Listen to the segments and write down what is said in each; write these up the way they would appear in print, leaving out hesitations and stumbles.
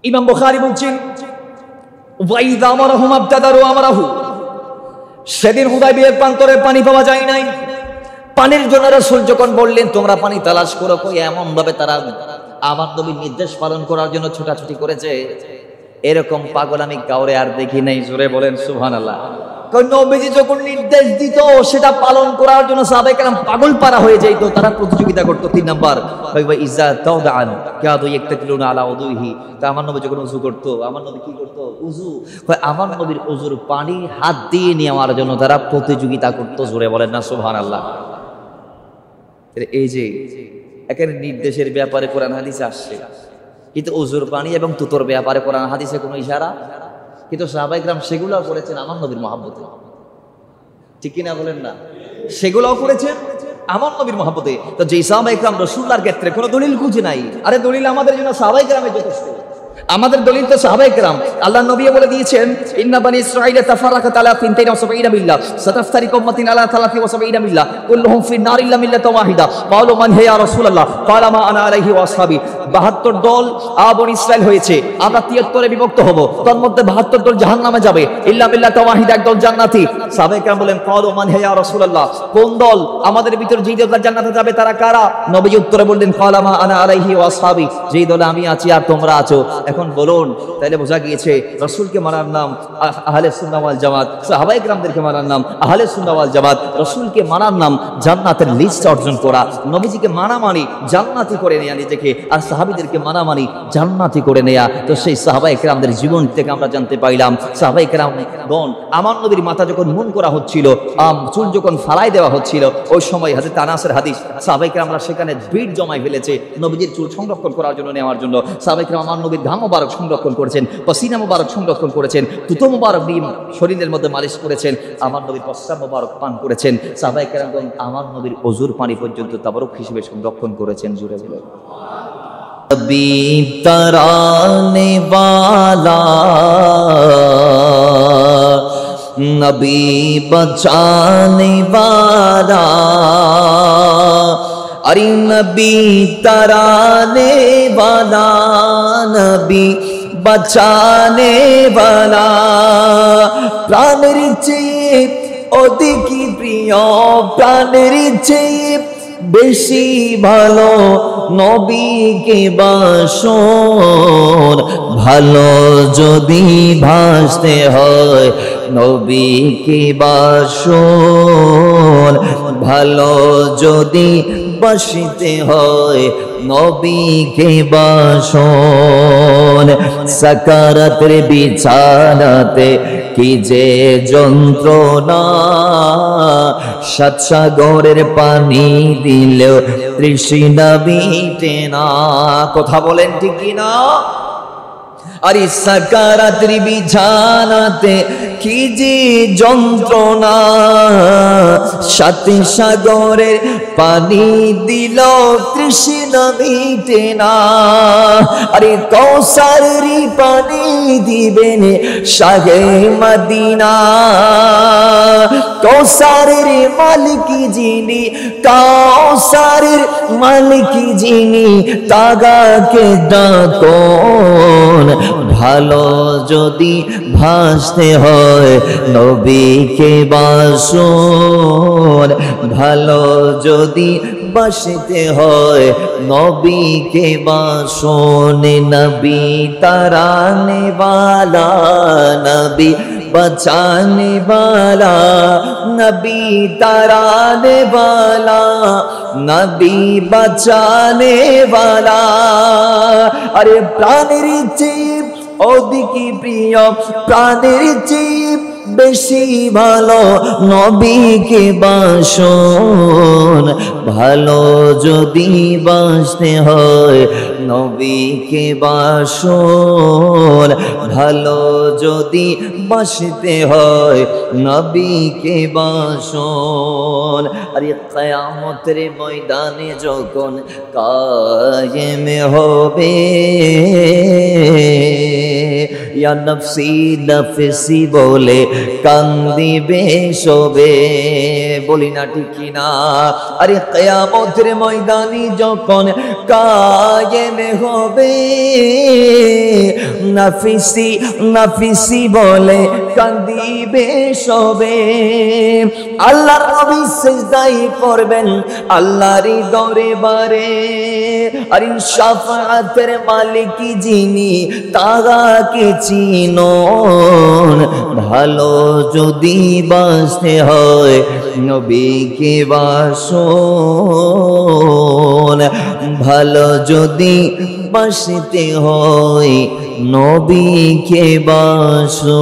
ইমাম বুখারী বলছেন ওয়াইদা আমারহুম আবতাদারু আমারহু, সেদিন হুদায়বিয়ার প্রান্তরে পানি পাওয়া যায় নাই। পানির জন্য রাসূল যখন বললেন তোমরা পানি তালাশ করো, কই এমন ভাবে তারা আমার নবীর নির্দেশ পালন করার জন্য ছোটাছুটি করেছে, এরকম পাগল আমি কাউরে আর দেখি নাই। জোরে বলেন সুবহানাল্লাহ। কারণ নবীজি যখন নির্দেশ দিত সেটা পালন করার জন্য সাহাবায়ে কেরাম পাগল পারা হয়ে যেত, তারা প্রতিযোগিতা করতো। 3 নাম্বার ইজা তাওদাআন কাদু ইয়াকতাতিলুনা আলা উযুহি, তা আমার নবী যখন ওযু করতো, আমার নবী কি করতো? ওযু। আমার নবীর ওযুর পানি হাত দিয়ে নেওয়ার জন্য তারা প্রতিযোগিতা করতো। জোরে বলেন না সুবহানাল্লাহ। এই যে এখানে নির্দেশের ব্যাপারে কোরআন হাদিসে আসছে, কিন্তু ওযুর পানি এবং তুতোর ব্যাপারে কোরআন হাদিসে কোনো ইশারা, কিন্তু সাহাবায়ে কেরাম সেগুলোও করেছেন আমার নবীর মহব্বতে। ঠিক কিনা বলেন না? সেগুলোও করেছেন আমার নবীর মহব্বতে। তো যে সাহাবায়ে কেরাম রাসূলুল্লাহর ক্ষেত্রে কোনো দলিল খুঁজে নাই, আরে দলিল আমাদের জন্য সাহাবায়ে কেরামই যথেষ্ট। আমাদের দলিল তো সাহাবায়ে কেরাম। আল্লাহর নবী বলে দিয়েছেন ইন্না বানি ইসরাঈলা তাফারাকাত আলা 72 মিল্লাহ সাতাফতারিকু উম্মতিন আলা 73 মিল্লাহ কুল্লুহুম ফিন নার ইল্লা মিল্লাতান ওয়াহিদা ক্বালু মান হে ইয়া রাসূলুল্লাহ ক্বালা মা আনা আলাইহি ওয়া আসহাবি। 72 দল বনি ইসরাঈল হয়েছে, আমরা 73 এ বিভক্ত হব, তার মধ্যে 72 দল জাহান্নামে যাবে, ইল্লা মিল্লাতান ওয়াহিদা একদল জান্নাতি। সাহাবায়ে কেরাম বলেন ক্বালু মান হে ইয়া রাসূলুল্লাহ, কোন দল আমাদের ভিতর যেই দল জান্নাতে যাবে তারা কারা? নবী উত্তরে বললেন ক্বালা মা আনা আলাইহি ওয়া আসহাবি, যেই দলে আমি আছি আর তোমরা আছো। এখন বলুন, তাহলে বোঝা গিয়েছে রাসূলকে মানার নাম আহলে সুন্নাহ ওয়াল জামাত, সাহাবায়ে কেরামদেরকে মানার নাম আহলে সুন্নাহ ওয়াল জামাত। রাসূলকে মানার নাম জান্নাতের লিস্ট অর্জন করা। নবীজিকে মানা মানি জান্নাতি করে নেয়া নিজেকে, আর সাহাবীদেরকে মানা মানি জান্নাতি করে নেয়া। তো সেই সাহাবায়ে কেরামদের জীবন থেকে আমরা জানতে পাইলাম, সাহাবায়ে কেরামগণ আমার নবীর মাথা যখন মুন করা হচ্ছিল, চুল যখন ফালাই দেওয়া হচ্ছিল, ওই সময় হযরত আনাসের হাদিস, সাহাবায়ে কেরামরা সেখানে ভিড় জমায় ফেলেছে নবীজির চুল সংরক্ষণ করার জন্য, নেওয়ার জন্য। সাহাবায়ে কেরাম আমার নবীর ঘাম মুবারক সংরক্ষণ করেছেন, পসিনা মুবারক সংরক্ষণ করেছেন, তুতো মুবারক শরীরের মধ্যে মালিশ করেছেন, আমার নবীর প্রস্রাব মুবারক পান করেছেন। সাহাবায়ে কেরামগণ আমার নবীর ওযুর পানি পর্যন্ত তাবারক হিসেবে সংরক্ষণ করেছেন। জুড়ে বলেন নবী তরানে वाला, নবী बचाने वाला, अरे नबी तराने वाला, नबी बचाने वाला। प्राणेर চেয়ে অধিকি প্রিয়, প্রাণের চেয়ে বেশি ভালো নবীকে বাসন। ভালো যদি ভাসতে হয় নবীকে বাসন, ভালো যদি বাসিতে হয় নবীকে বাসন। সাকারাতের বিছানাতে কি যে যন্ত্রণা, সাত সাগরের পানি দিলেও তৃষ্ণা মিটে না। কথা বলেন ঠিক কিনা? আরে সাকারাতের বিছানাতে কি যে যন্ত্রণা, সাত সাগরের পানি দিল তৃষ্ণা মিটে না। আরে কৌসারের পানি দিবেন শাহে মদিনা, কৌসারের মালিক যিনি, কৌসারের মালিক যিনি, তাগাকে ডাকুন। ভালো যদি ভাসতে হয় নবীকে বাসন, ভালো যদি বাসতে হয় নবীকে বাসন। নবী তরানে वाला, নবী बचाने वाला, नबी तराने वाला, नबी बचाने वाला। अरे प्राणेर চেয়ে অধিকি প্রিয়, প্রাণের চেয়ে বেশি ভালো নবীকে বাসন। ভালো যদি বাসতে হয় নবীকে বাসন, ভালো যদি বাসতে হয় নবীকে বাসন। আরে কিয়ামতের ময়দানে যখন কায়েম হবে, ইয়া নফসি নফসি বলে কান্দিবে সবে। বলি না ঠিক কিনা? আরে কিয়ামতের ময়দানে যখন কায়েম হবে নাফিসি নাফিসি বলে কাঁদিবে সবে। আল্লাহর নবী সিজদায় পড়বেন আল্লাহরই দরবারে, আর শাফাআতের মালিক যিনি তাহাকে চিনুন। ভালো যদি বাসতে হয় নবীকে বাসুন, ভালো যদি বাসতে হয় নবীকে বাসুন।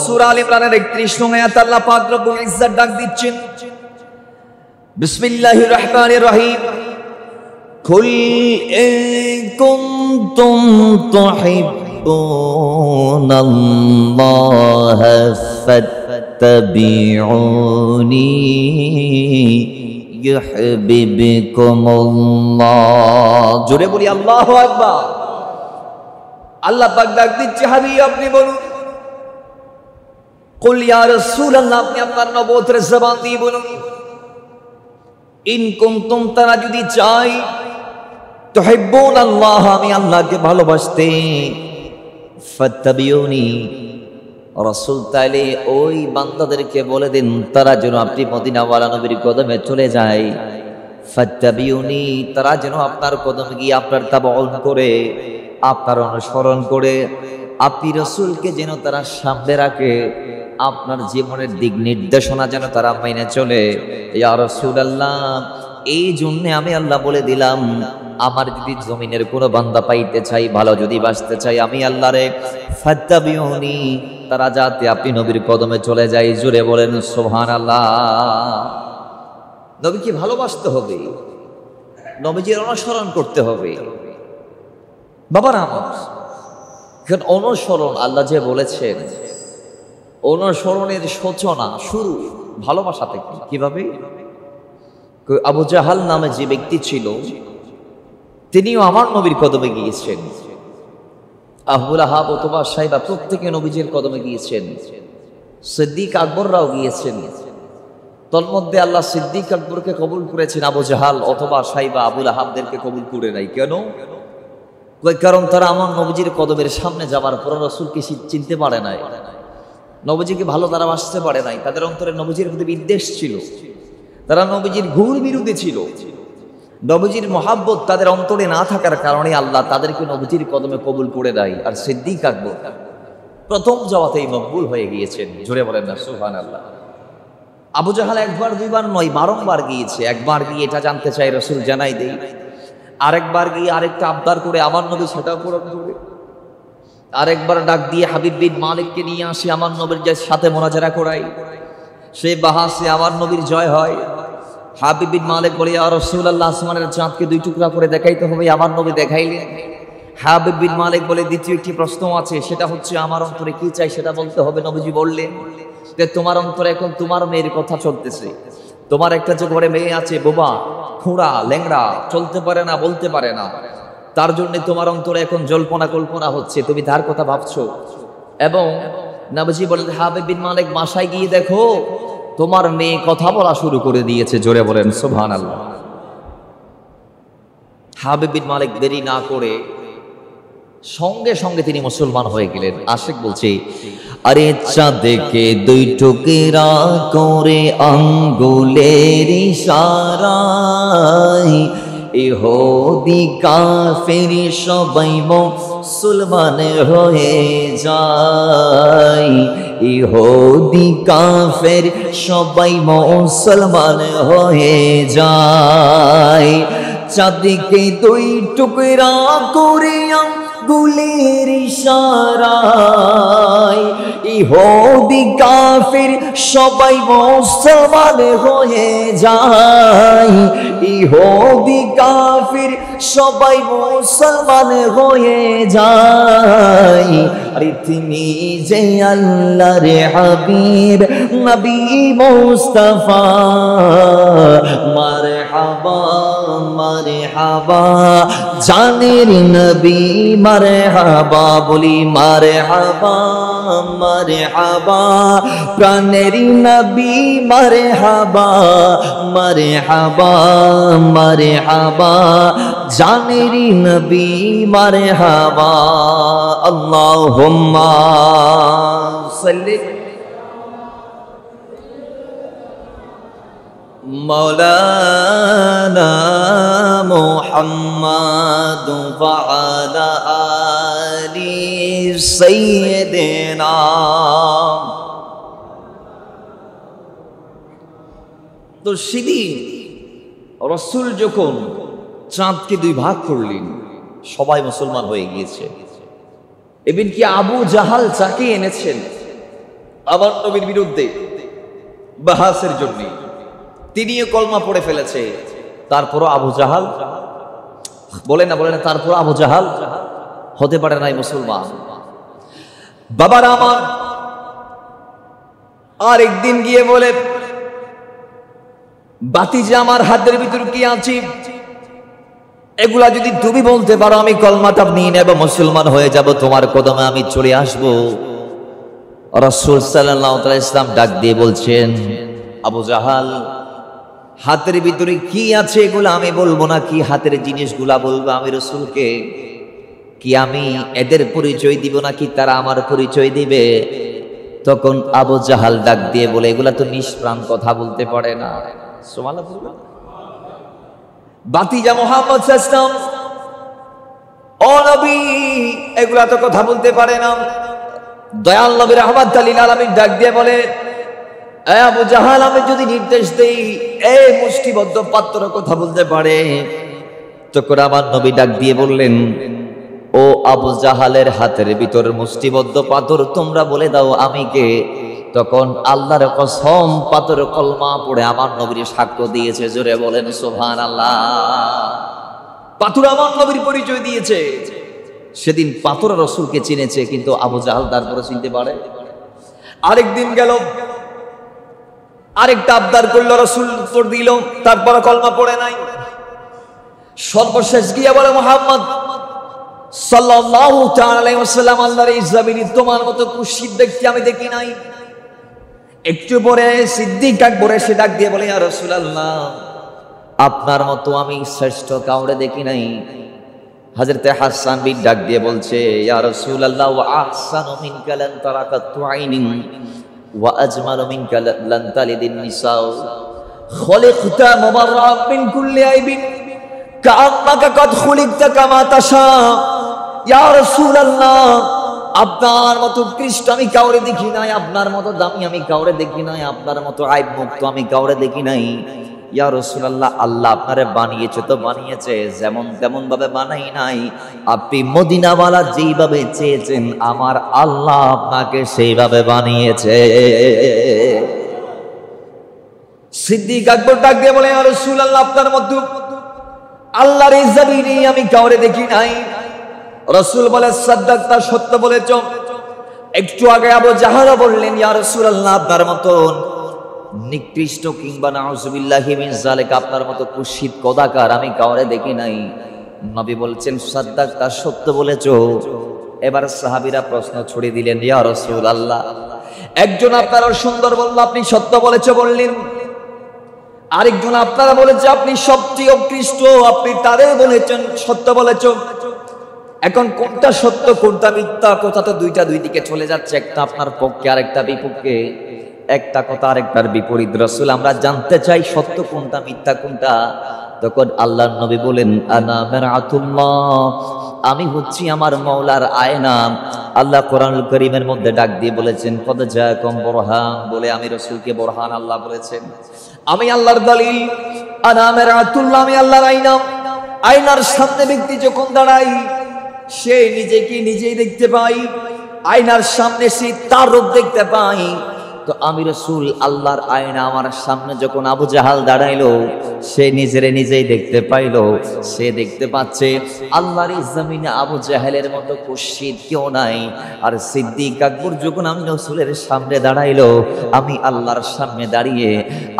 সূরা আল ইমরানের 31 নং আয়াত আল্লাহ পাক রব্বুল ইজ্জত ডাক দিচ্ছেন, বিসমিল্লাহির রহমানির রহিম, কুল ইন কুনতুম তুহিব্বুনাল্লাহা ফাত্তাবিউনি ইউহিব্বুকুমুল্লাহ। জোরে বলি আল্লাহু আকবার। আল্লাহ পাক ডাক দিচ্ছে, হাবিব আপনি বলুন, কুল ইয়া রাসূলুল্লাহ, আপনি আপনার নবুয়তের জবান দিয়ে বলুন, ইন কুনতুম, তারা যদি চাই, তুহিব্বুনাল্লাহ, আমি আল্লাহকে ভালোবাসতে, ফাত্তাবিউনি, রাসূল তাইলে ওই বান্দাদেরকে বলে দিন তারা যেন আপনি মদিনাওয়ালা নবীর কদমে চলে যায়। ফাত্তাবিউনি, তারা যেন আপনার কদমে গিয়ে আপনার তাবাউন করে, আপনার অনুসরণ করে, আপনি রাসূলকে যেন তারা সামনে রাখে, আপনার জীবনের দিক নির্দেশনা যেন তারা মেনে চলে। ইয়া রাসূলুল্লাহ, এই জন্য আমি আল্লাহ বলে দিলাম, আমার যদি জমিনের কোনো বান্দা পাইতে চাই, ভালো যদি বাঁচতে চাই, আমি আল্লাহরে ফাত্তাবিউনি, তারা যাতে আপনি নবীর কদমে চলে যায়। জুড়ে বলেন সুবহানাল্লাহ। নবীকে ভালোবাসতে হবে, নবীজির অনুসরণ করতে হবে। বাবার আমার অনুসরণ, আল্লাহ যে বলেছেন অনুসরণের সূচনা শুরু ভালোবাসা থেকে। কিভাবে? আবু জাহাল নামে যে ব্যক্তি ছিল, তিনিও আমার নবীর কদমে গিয়েছেন। আবু লাহাব অথবা সাইবা প্রত্যেকে নবীজির কদমে গিয়েছেন। সিদ্দিক আকবররাও গিয়েছেন। তন্মধ্যে আল্লাহ সিদ্দিক আকবরকে কবুল করেছেন, আবু জাহাল অথবা সাইবা আবু লাহাবদেরকে কবুল করে নাই। কেন? কারণ তারা আমার নবীজির কদমের সামনে যাবার পর রাসূলকে চিনতে পারে নাই, নবীজিকে ভালো তারা বাসতে পারে নাই। তাদের অন্তরে নবীজির প্রতি বিদ্বেষ ছিল, তারা নবীজির ঘুর বিরোধী ছিল। নবীজির মহাব্বত তাদের অন্তরে না থাকার কারণে আল্লাহ তাদেরকে নবীজির কদমে কবুল করে দেয়। আর সিদ্দিক আকবর প্রথম যাওয়াতেই মকবুল হয়ে গিয়েছেন। জোরে বলেন না সুবহানাল্লাহ। আবু জাহাল একবার দুইবার নয়, বারংবার গিয়েছে। একবার গিয়ে এটা জানতে চাই, রাসূল জানাই দেই। আরেকবার গিয়ে আরেকটা আবদার করে, আমার নবী সেটাও পূরণ করে। আরেকবার ডাক দিয়ে হাবিব বিন মালিককে নিয়ে আসি, আমার নবীর সাথে মোনাজারা করাই। সেই বাহাসে আমার নবীর জয় হয়। হাবিব বিন মালিক বলে, ইয়া রাসূলুল্লাহ, আসমানের চাঁদকে দুই টুকরা করে দেখাইতে হবে। আমার নবী দেখাইলেন। হাবিব বিন মালিক বলে, দ্বিতীয় একটি প্রশ্ন আছে, সেটা হচ্ছে আমার অন্তরে কি চাই সেটা বলতে হবে। নবীজি বললেন যে তোমার অন্তরে এখন তোমার মেয়ের কথা চলতেছে। তোমার একটা যে ঘরে মেয়ে আছে, বোবা, খুঁড়া, ল্যাংড়া, চলতে পারে না, বলতে পারে না, তার জন্য তোমার অন্তরে এখন জল্পনা কল্পনা হচ্ছে, তুমি তার কথা ভাবছো। এবং নবীজি বলেন, হাবিব বিন মালিক, বাসায় গিয়ে দেখো তোমার মেয়ে কথা বলা শুরু করে দিয়েছে। জোরে বলেন সুবহানাল্লাহ। হাবিব বিন মালিক দেরি না করে সঙ্গে সঙ্গে তিনি মুসলমান হয়ে গেলেন। আশিক বলছে, আরে চাঁদকে দুই টুকরা করে আঙ্গুলের ইশারায় ইহুদি কাফির সবাই মুসলমান হয়ে যায়। ইহুদি কাফির সবাই মুসলমান হয়ে যায়। চাঁদকে দুই টুকরা করে আঙ্গুলের ইশারায় ইহুদি কাফির সবাই মুসলমান হয়ে যায়। ইহুদি কাফির সবাই মুসলমান হয়ে যায়। আরে তিনি যে আল্লাহর হাবিব নবী মুস্তাফা, মারহাবা মারহাবা জানের নবী মারহাবা বলি মারহাবা মারহাবা প্রাণের নবী মারহাবা মারহাবা মারহাবা জানের নবী মারহাবা আল্লাহুম্মা সাল্লি مولانا محمد وعلى آل سيدنا তো সেদিন রাসূল যখন চাঁদকে দুই ভাগ করলেন সবাই মুসলমান হয়ে গিয়েছে এমন কি আবু জাহাল চাকে এনেছেন আমার নবীর বিরুদ্ধে বাহাসের জন্য তিনিও কলমা পড়ে ফেলেছে তারপরও আবু জাহাল বলে না তারপরও আবু জাহাল হতে পারে নাই মুসলমান বাবার আমার আর একদিন গিয়ে বলে বাতিজা আমার হাতের ভিতর কি আছে এগুলা যদি তুমি বলতে পারো আমি কলমাটা নিয়ে নেব মুসলমান হয়ে যাব তোমার কদমে আমি চলে আসবো রাসূল সাল্লাল্লাহু আলাইহি ওয়াসাল্লাম ডাক দিয়ে বলছেন আবু জাহাল হাতের ভিতরে কি আছে এগুলো আমি বলবো না কি হাতের জিনিসগুলা বলবো আমি রাসূলকে কি আমি এদের পরিচয় দিব নাকি তারা আমার পরিচয় দিবে তখন আবু জাহাল ডাক দিয়ে বলে এগুলা তো নিষ্প্রাণ কথা বলতে পারে না সুবহানাল্লাহ বাতিজা মুহাম্মদ সাল্লাল্লাহু আলাইহি ওয়াসাল্লাম ও নবী এগুলা তো কথা বলতে পারে না দয়াল নবী রাহমাতুল লিল আলামিন ডাক দিয়ে বলে আবু জাহাল আমি যদি নির্দেশ দেই এই মুষ্টিবদ্ধ পাত্র কথা বলতে পারে তখন আমার নবী ডাক দিয়ে বললেন ও আবু জাহালের হাতের ভিতর মুষ্টিবদ্ধ পাথর তোমরা বলে দাও আমি কে তখন আল্লাহর কসম পাথর কলমা পড়ে আমার নবীর সাক্ষ্য দিয়েছে জোরে বলেন সুবহানাল্লাহ পাথর আমার নবীর পরিচয় দিয়েছে সেদিন পাথর রাসূলকে চিনেছে কিন্তু আবু জাহাল তারপরে চিনতে পারে আরেকদিন গেল আরেকটা আবদার করলো রাসূল উত্তর দিল তারপর কলমা পড়ে নাই সর্বশেষ গিয়ে বলে মুহাম্মদ সাল্লাল্লাহু তাআলা আলাইহি ওয়াসাল্লাম আল্লাহর এই জমিনে তোমার মতো কুশিদ দেখতে আমি দেখি নাই একটু পরে সিদ্দিক আকবর এসে ডাক দিয়ে বলে ইয়া রাসূলুল্লাহ আপনার মতো আমি শ্রেষ্ঠ কাউরে দেখি নাই হযরতে হাসান বিন ডাক দিয়ে বলছে ইয়া রাসূলুল্লাহ ওয়া আহসানু মিনকা লান তারাকাতু আইনিন ওয়া আজমালু মিনকা লান তালিদিন নিসাউ খলিকতা মুবাররাআন মিন কুল্লি আইবিন কাআন্নাকা কদ খুলিকতা কামা তাশা ইয়া রাসূলুল্লাহ আপনার মতো উৎকৃষ্ট আমি কাউরে দেখি নাই আপনার মতো দামি আমি কাউরে দেখি নাই আপনার মতো আইব মুক্ত আমি কাউরে দেখি নাই ইয়া রাসূলুল্লাহ আল্লাহ আপনারে বানিয়েছে তো বানিয়েছে যেমন তেমন ভাবে বানাই নাই আপনি মদিনাওয়ালা যেইভাবে চেয়েছেন আমার আল্লাহ আপনাকে সেইভাবে বানিয়েছে সিদ্দিক আকবর ডাক দিয়ে বলে ইয়া রাসূলুল্লাহ আপনার মতো আল্লাহর এই জমিনে আমি কাউরে দেখি নাই রাসূল বলে সাদ্দাকতা সত্য বলেছ একটু আগে আবু জাহাল বললেন ইয়া রাসূলুল্লাহ আপনার মতন নিকৃষ্ট কিংবা নাউযুবিল্লাহি মিন যালিক আপনার মতো কুশিত কদাকার আমি কাউরে দেখি নাই নবী বলছেন সাদ্দাকতা সত্য বলেছ এবার সাহাবীরা প্রশ্ন ছড়িয়ে দিলেন ইয়া রাসূলুল্লাহ একজন আপনার সুন্দর বলল আপনি সত্য বলেছ বললেন আরেকজন আপনারা বলেছে আপনি সবচেয়ে উৎকৃষ্ট আপনি তারে বলেছেন সত্য বলেছ এখন কোনটা সত্য কোনটা মিথ্যা কথা তো দুই দিকে চলে যাচ্ছে একটা আপনার পক্ষে আরেকটা বিপক্ষে একটা কথা আরেকটার বিপরীত রাসূল আমরা জানতে চাই সত্য কোনটা মিথ্যা কোনটা তখন আল্লাহর নবী বলেন আনা মারাতুল্লাহ আমি হচ্ছি আমার মাওলার আয়না আল্লাহ কোরআনুল কারীমের মধ্যে ডাক দিয়ে বলেছেন কদ জাআকুম বুরহান বলে আমি রাসূলকে বুরহান আল্লাহ বলেছেন আমি আল্লাহর দলিল আনা মারাতুল্লাহ আমি আল্লাহর আয়না আয়নার সামনে ব্যক্তি যখন দাঁড়ায় সে নিজেকে নিজেই দেখতে পাই আয়নার সামনে সে তার রূপ দেখতে পাই তো আমি রাসূল আল্লাহর আয়না আমার সামনে যখন আবু জাহাল দাঁড়াইলো সে নিজেই দেখতে পাইলো সে দেখতে পাচ্ছে আল্লাহর এই জমিনে আবু জাহেলের মতো কুশিত কেউ নাই আর সিদ্দিক আকবর যখন আমি রাসূলের সামনে দাঁড়াইলো আমি আল্লাহর সামনে দাঁড়িয়ে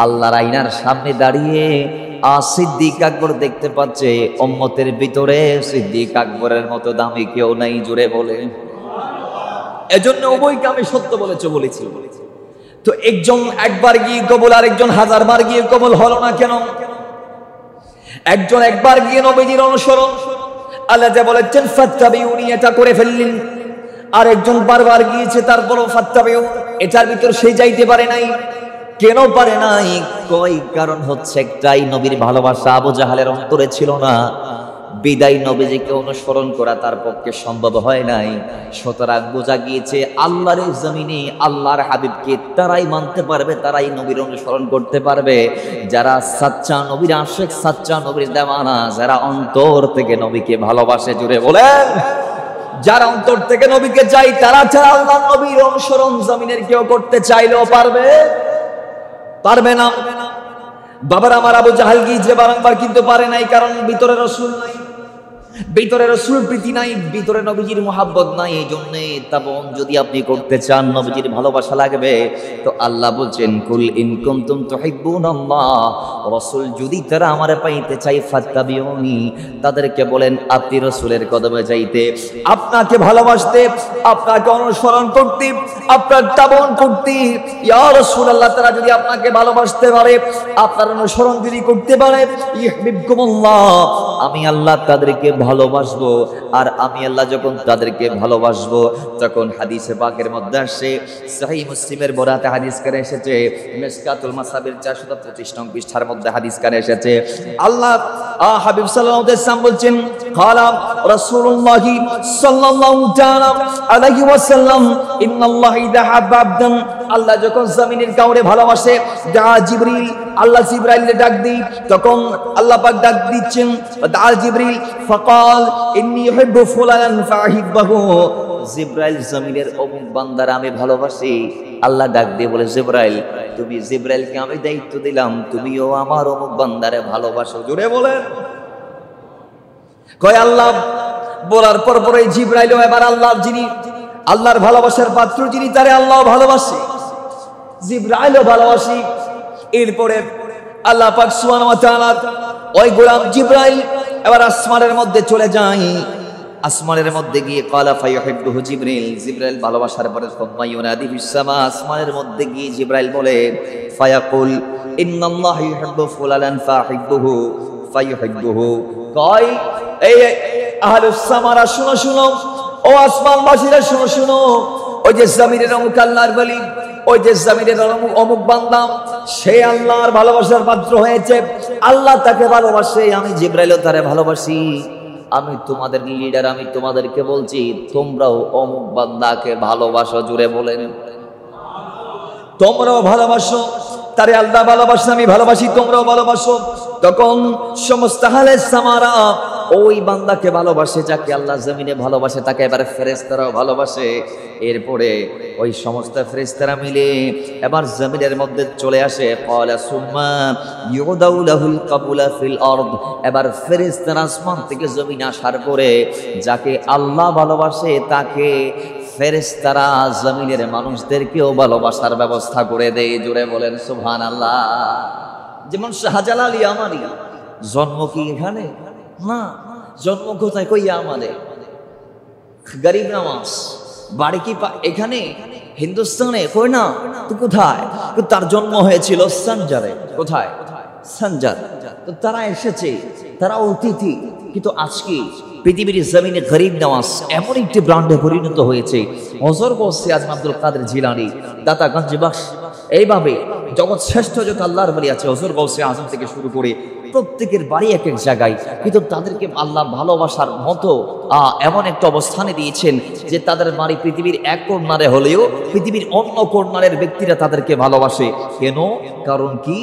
আল্লাহর আয়নার সামনে দাঁড়িয়ে সিদ্দিক আকবর দেখতে পাচ্ছে উম্মতের ভিতরে সিদ্দিক আকবরের মতো দামি কেউ নাই, জুড়ে বলে। এজন্য উভয়কে আমি সত্য বলেছি। তো একজন একবার গিয়ে কবুল, আর একজন হাজারবার গিয়ে কবুল হলো না কেন? একজন একবার গিয়ে নবীজির অনুসরণ, আল্লাহ যা বলেছেন ফাত্তাবিউনি, এটা করে ফেললেন। আর একজন বারবার গিয়েছে, তারপরও ফাত্তাবিউ, এটার ভিতর সে যাইতে পারে নাই। কেন পারে নাই? কই কারণ হচ্ছে একটাই, নবীর ভালোবাসা আবু জাহালের অন্তরে ছিল না। বিদায় নবীজিকে অনুসরণ করা তার পক্ষে সম্ভব হয় নাই। সুতরাং বোঝা গিয়েছে আল্লাহর জমিনে আল্লাহর হাবিবকে তারাই মানতে পারবে, তারাই নবীর অনুসরণ করতে পারবে যারা সাচ্চা নবীর আশিক, সাচ্চা নবীর দেওয়ানা, যারা অন্তর থেকে নবীকে ভালোবাসে, জুড়ে বলেন। যারা অন্তর থেকে নবীকে চাই, তারা ছাড়া আল্লাহ নবীর অনুসরণ জমিনের কেউ করতে চাইলেও পারবে না। বাবার আমার আবু জাহাল গিয়েছে বারংবার, কিন্তু পারে নাই, কারণ ভিতরে রাসূল নাই, ভিতরে রাসূল প্রীতি নাই, ভিতরে নবীজির মুহাব্বত নাই। এই জন্য তাবন যদি আপনি করতে চান, নবীজির ভালোবাসা লাগবে। তো আল্লাহ বলছেন কুল ইন কুনতুম তুহিব্বুনাল্লাহ, রাসূল যদি তারা আমারে পাইতে চাই ফাত্তাবিউনি, তাদেরকে বলেন আপনি রাসূলের কদমে যাইতে, আপনাকে ভালোবাসতে, আপনাকে অনুসরণ করতে, আপনার তাবন করতে। ইয়া রাসূলুল্লাহ, তারা যদি আপনাকে ভালোবাসতে পারে, আপনার অনুসরণ যদি করতে পারে, ইউহিব্বুকুমুল্লাহ, আমি আল্লাহ তাদেরকে ভালোবাসবো। আর আমি আল্লাহ যখন তাদেরকে ভালোবাসবো, তখন হাদিসে পাকের মধ্যে আসে, সহিহ মুসলিমের বরাতে হাদিস কানে এসেছে, মিশকাতুল মাসাবির 425 নং পৃষ্ঠার মধ্যে হাদিস কানে এসেছে, আল্লাহ হাবিব সাল্লাল্লাহু আলাইহি ওয়াসাল্লাম বলছেন, ক্বালা রাসূলুল্লাহ সাল্লাল্লাহু তাআলা আলাইহি ওয়াসাল্লাম, ইন্নাল্লাহ ইযা হাব্বা আবদান, আল্লাহ যখন জমিনের কাউরে ভালোবাসে, দা জিবরিল, আল্লাহ জিবরাইলকে ডাক দেই, তখন আল্লাহ পাক ডাক দিচ্ছেন, দা জিবরিল ফাকাল ইন্নী ইউহিব্বু ফুলানান ফাহিব্বাহু, জিবরাইল জমিনের অমুক বান্দার আমি ভালোবাসি। আল্লাহ ডাক দিয়ে বলে, জিবরাইল, তুমি জিবরাইলকে আমি দায়িত্ব দিলাম, তুমিও আমার অমুক বান্দারে ভালোবাসো, জুড়ে বলে। কয় আল্লাহ বলার পরে জিবরাইলও এবার আল্লাহ, যিনি আল্লাহর ভালোবাসার পাত্র, যিনি তারে আল্লাহ ভালোবাসে, জিবরাইলও ভালোবাসি। এরপরে আল্লাহ পাক সুবহানাহু ওয়া তাআলা ওই গোলাম জিবরাইল এবার আসমানের মধ্যে চলে যায়। আসমানের মধ্যে গিয়ে ক্বালা ফায়ুহিব্বুহু জিবরিল, জিবরাইল ভালোবাসার পরে সুম্মা ইউনাদি ফিস সামা, আসমানের মধ্যে গিয়ে জিবরাইল বলে, ফায়াকুল ইন্নাল্লাহা ইউহিব্বু ফুলানান ফাহিব্বুহু ফায়ুহিব্বুহু। কয় এই আহলুস সামারা শুনো, ও আসমানবাসীরা শুনো, ওই যে জমিনের অমুক আল্লাহর বলি, ওই যে জমিনের অমুক বান্দা, সে আল্লাহর ভালোবাসার পাত্র হয়েছে, আল্লাহ তাকে ভালোবাসে, আমি জিবরাইলও তারে ভালোবাসি। আমি তোমাদের লিডার, আমি তোমাদেরকে বলছি, তোমরাও অমুক বান্দাকে ভালোবাসো, জুড়ে বলেন। তোমরাও ভালোবাসো, তারে আল্লাহ ভালোবাসে, আমি ভালোবাসি, তোমরাও ভালোবাসো। তখন সমস্ত আহলে সামারা ওই বান্দাকে ভালোবাসে, যাকে আল্লাহ জমিনে ভালোবাসে, তাকে এবার ফেরেশতারাও ভালোবাসে। এরপরে ওই সমস্ত ফেরেশতারা মিলে এবার জমিনের মধ্যে চলে আসে। ক্বালা সুম্মা ইউদাউ লাহুল কাবুলা ফিল আরদ, এবার ফেরেশতারা আসমান থেকে জমিনে আসার পরে যাকে আল্লাহ ভালোবাসে, তাকে ফেরেশতারা জমিনের মানুষদেরকেও ভালোবাসার ব্যবস্থা করে দেয়, জুড়ে বলেন সুবহানাল্লাহ। যেমন শাহজালাল ইয়ামানি, জন্ম কি এখানে না, জন্ম কোথায়? কই ইয়ামানে, গরিব নওয়াজ, বাড়ি কি এখানে হিন্দুস্তানে? কই না, তো কোথায়? তার জন্ম হয়েছিল সানজারে। কোথায়? সানজার। তো তারা এসেছে, তারা অতিথি। কিন্তু আজকে পৃথিবীর জমিনে গরিব নওয়াজ এমন একটি ব্র্যান্ডে পরিণত হয়েছে। হযরত গৌসে আজম আব্দুল কাদের জিলানী, দাতা গঞ্জ বখশ, এইভাবে জগৎ শ্রেষ্ঠ যত আল্লাহর ওলি আছে, হযরত গৌসে আজম থেকে শুরু করে প্রত্যেকের বাড়ি এক এক জায়গায়, কিন্তু তাদেরকে আল্লাহ ভালোবাসার মতো এমন একটা অবস্থানে দিয়েছেন যে তাদের বাড়ি পৃথিবীর এক কর্নারে হলেও পৃথিবীর অন্য কর্নারের ব্যক্তিরা তাদেরকে ভালোবাসে। কেন? কারণ কি?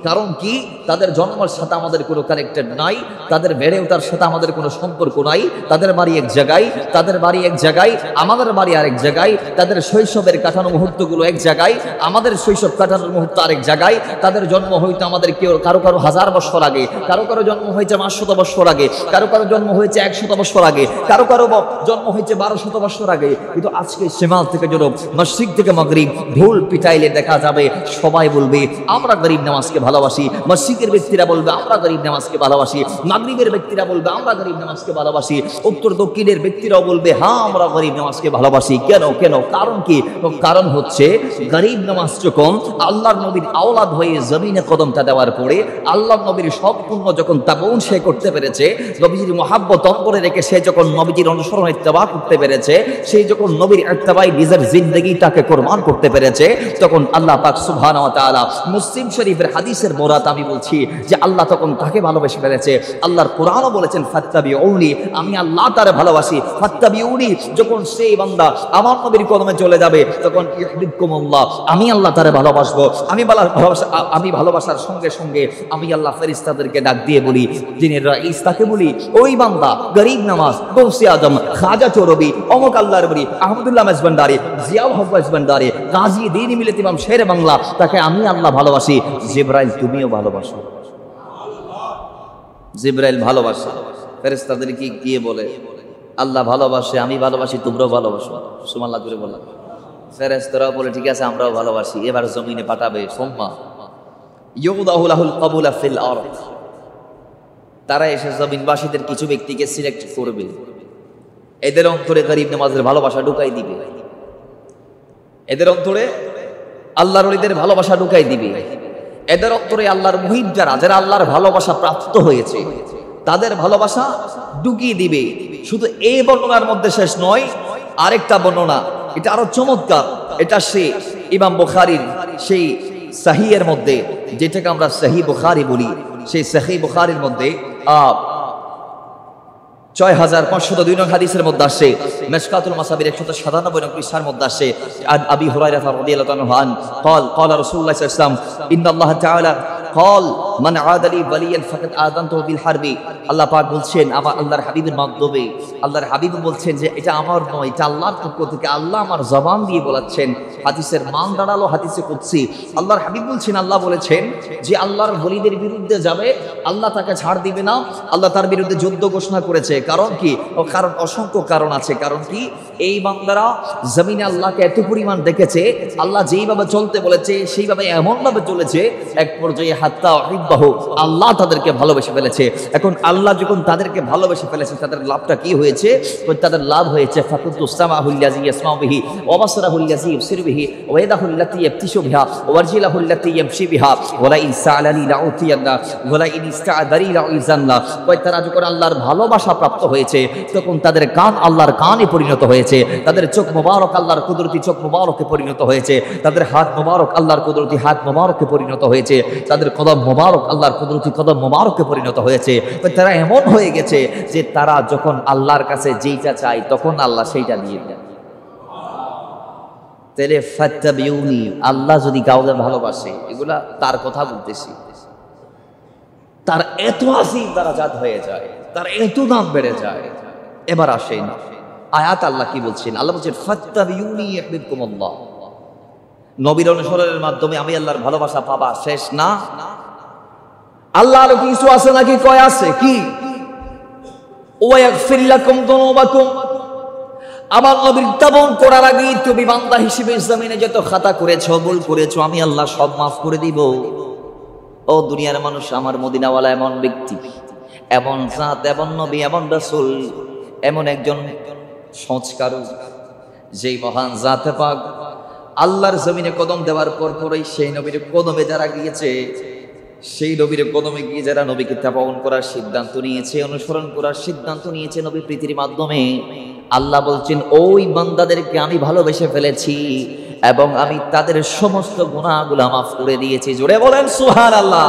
কারণ কি? তাদের জন্মের সাথে আমাদের কোনো কানেক্টেড নাই, তাদের বেড়ে ওঠার সাথে আমাদের কোনো সম্পর্ক নাই। তাদের বাড়ি এক জায়গায়, তাদের বাড়ি এক জায়গায়, আমাদের বাড়ি আরেক জায়গায়। তাদের শৈশবের কাটানো মুহূর্তগুলো এক জায়গায়, আমাদের শৈশব কাটানোর মুহূর্ত আরেক জায়গায়। তাদের জন্ম হয়তো আমাদের কেউ কারো 1000 বছর আগে, কারো কারো জন্ম হয়েছে 500 বছর আগে, কারো কারো জন্ম হয়েছে 100 বছর আগে, কারো কারো জন্ম হয়েছে 1200 বছর আগে। কিন্তু আজকে শিমাল থেকে জনব, মসজিদ থেকে মাগরিব ঢোল পিটাইলে দেখা যাবে সবাই বলবে আমরা গরিব নামাজকে ভালোবাসি। মসজিদের ব্যক্তিরা বলবে আমরা গরিব নামাজকে ভালোবাসি, মাগরিবের ব্যক্তিরা বলবে আমরা গরিব নামাজকে ভালোবাসি, উত্তর দক্ষিণের ব্যক্তিরাও বলবে হ্যাঁ আমরা গরিব নামাজকে ভালোবাসি। কেন কেন? কারণ কি? কারণ হচ্ছে গরিব নামাজ যখন আল্লাহর নবীর আওলাদ হয়ে জমিনে কদমটা দেওয়ার পরে আল্লাহর নবীর সম্পূর্ণ যখন তাবউন সে করতে পেরেছে, নবীজির মহাব্বত অন্তরে রেখে সে যখন নবীজির অনুসরণ ইত্তেবা করতে পেরেছে, সেই যখন নবীর ইত্তেবাই নিজের জিন্দেগিটাকে কোরবান করতে পেরেছে, তখন আল্লাহ পাক সুবহানাহু ওয়া তাআলা মুসলিম শরীফের হাদিসের বরাত আমি বলছি যে আল্লাহ তখন তাকে ভালোবেসে ফেলেছে। আল্লাহর কোরআনও বলেছেন ফাত্তাবিউনি, আমি আল্লাহ তারে ভালোবাসি। ফাত্তাবিউনি, যখন সেই বান্দা আমার নবীর কদমে চলে যাবে তখন ইউহিব্বুকুমুল্লাহ, আমি আল্লাহ তারে ভালোবাসবো। আমি ভালোবাসার সঙ্গে সঙ্গে আমি আল্লাহ ফেরেশতাদেরকে ডাক দিয়ে বলি, দিনের রাইস তাকে বলি, ওই বান্দা গরিব নামাজ, গৌসে আজম, খাজা চৌরবি, অমক আল্লাহর বলি, আহমদুল্লাহ মেজবান্ডারি, জিয়াউল হক মেজবান্ডারি, গাজী দ্বীন মিল্লাত ইমাম শের বাংলা, তাকে আমি আল্লাহ ভালোবাসি। জিবরাইল তুমিও ভালোবাসো। জিবরাইল ভালোবাসে, ফেরেশতাদের কি গিয়ে বলে আল্লাহ ভালোবাসে, আমি ভালোবাসি, তোমরাও ভালোবাসো। সুবহানাল্লাহ করে বললাম। ফেরেশতারাও বলে ঠিক আছে আমরাও ভালোবাসি। এবার জমিনে পাঠাবে সুম্মা ইউদাহু লাহুল কাবুলা ফিল আরদ, তারা এসে জমিনবাসীদের কিছু ব্যক্তিকে সিলেক্ট করবে, এদের অন্তরে গরিব নামাজের ভালোবাসা ঢুকাই দিবে, এদের অন্তরে আল্লাহর ওলিদের ভালোবাসা ঢুকাই দিবে, এদের অন্তরে আল্লাহর মুহিব যারা আল্লাহর ভালোবাসা প্রাপ্ত হয়েছে তাদের ভালোবাসা ঢুকিয়ে দিবে। শুধু এই বর্ণনার মধ্যে শেষ নয়, আরেকটা বর্ণনা এটা আরো চমৎকার। এটা সে ইমাম বুখারীর সেই সহিহের মধ্যে, যেটাকে আমরা সহিহ বুখারী বলি, সেই সহিহ বুখারীর মধ্যে 6502 নং হাদিসের মধ্যে আসে, মিশকাতুল মাসাবির 197 নং পৃষ্ঠার মধ্যে আসে, আবি হুরায়রা রাদিয়াল্লাহু আনহু قال قال رسول الله صلى الله عليه وسلم ان الله تعالى قال من عاد لي وليا فقد آذنته بالحرب। আল্লাহ পাক বলছেন, আমার আল্লাহর হাবিবের মাধ্যমে আল্লাহর হাবিব বলছেন যে এটা আমার নয়, এটা আল্লাহর পক্ষ থেকে, আল্লাহ আমার জবান দিয়ে বলাচ্ছেন। হাদিসের মান দাঁড়ালো হাদিসে কুদসি। আল্লাহর হাবিব বলছেন, আল্লাহ বলেছেন যে আল্লাহর ওলিদের বিরুদ্ধে যাবে আল্লাহ তাকে ছাড় দিবে না, আল্লাহ তার বিরুদ্ধে যুদ্ধ ঘোষণা করেছে। কারণ কি? কারণ অসংখ্য কারণ আছে। কারণ কি? এই বান্দারা জমিনে আল্লাহকে এত পরিমাণ দেখেছে, আল্লাহ যেইভাবে চলতে বলেছে সেইভাবে এমনভাবে চলেছে, এক পর্যায়ে হাত্তা উহিব্বাহু, আল্লাহ তাদেরকে ভালোবেসে ফেলেছে। এখন আল্লাহ যখন তাদেরকে ভালোবেসে ফেলেছে তাদের লাভটা কি হয়েছে? তাদের লাভ হয়েছে ফাকুতু সামাহুল্লাযী ইয়াসমাউ বিহি ওয়া বাসরাহুল্লাযী ইবসিরু বিহি ওয়া ইয়াদাহুল্লাতী ইয়াবতিশু বিহা ওয়া আরজিলাহুল্লাতী ইয়ামশি বিহা ওয়া লা ইন সাআলানি লাউতিয়ান্না ওয়া লা ইন ইসতাআদারি লাউইজান্না। তারা যখন আল্লাহর ভালোবাসা প্রাপ্ত হয়েছে তখন তাদের কান আল্লাহর কানে পরিণত হয়েছে, তাদের চোখ মোবারক আল্লাহর কুদরতি চোখ মোবারকে পরিণত হয়েছে, তাদের হাত মোবারক আল্লাহর কুদরতি হাত মোবারকে পরিণত হয়েছে, তাদের কদম মোবারক আল্লাহর কুদরতি কদম মোবারকে পরিণত হয়েছে। তারা এমন হয়ে গেছে যে তারা যখন আল্লাহর কাছে যেইটা চায় তখন আল্লাহ সেইটা দিয়ে দেন। তাহলে ফাত্তাবিউনি, আল্লাহ যদি কাউকে ভালোবাসে, এগুলা তার কথা বলতেছি, তার এত আসিম দারাজাত হয়ে যায়, তার এত দাম বেড়ে যায়। এবার আসেন আয়াত আল্লাহ কি বলছেন? আল্লাহ বলছেন ফাত্তাবিউনি ইউহিব্বুকুমুল্লাহ, নবীর অনুসরণের মাধ্যমে আমি আল্লাহর ভালোবাসা পাবা। শেষ না, আল্লাহ আরো কিছু আছে নাকি? কয় আছে কি? ওয়া ইয়াগফির লাকুম যুনুবাকুম, আমার নবীর তাবন করার আগে তুমি বান্দা হিসেবে জমিনে যত খাতা করেছো, ভুল করেছো, আমি আল্লাহ সব মাফ করে দিব। ও দুনিয়ার মানুষ, আমার মদিনাওয়ালা এমন ব্যক্তি, এমন জাত, এমন নবী, এমন রাসূল, এমন একজন সংস্কারক, যেই মহান জাতে পাক আল্লাহর জমিনে কদম দেওয়ার পরই সেই নবীর কদমে যারা গিয়েছে, সেই নবীর কদমে গিয়ে যারা নবীকে তাবাউন করার সিদ্ধান্ত নিয়েছে, অনুসরণ করার সিদ্ধান্ত নিয়েছে নবী প্রীতির মাধ্যমে, আল্লাহ বলছেন ওই বান্দাদেরকে আমি ভালোবেসে ফেলেছি এবং আমি তাদের সমস্ত গুনাহগুলো মাফ করে দিয়েছি। জোরে বলেন সুবহানাল্লাহ।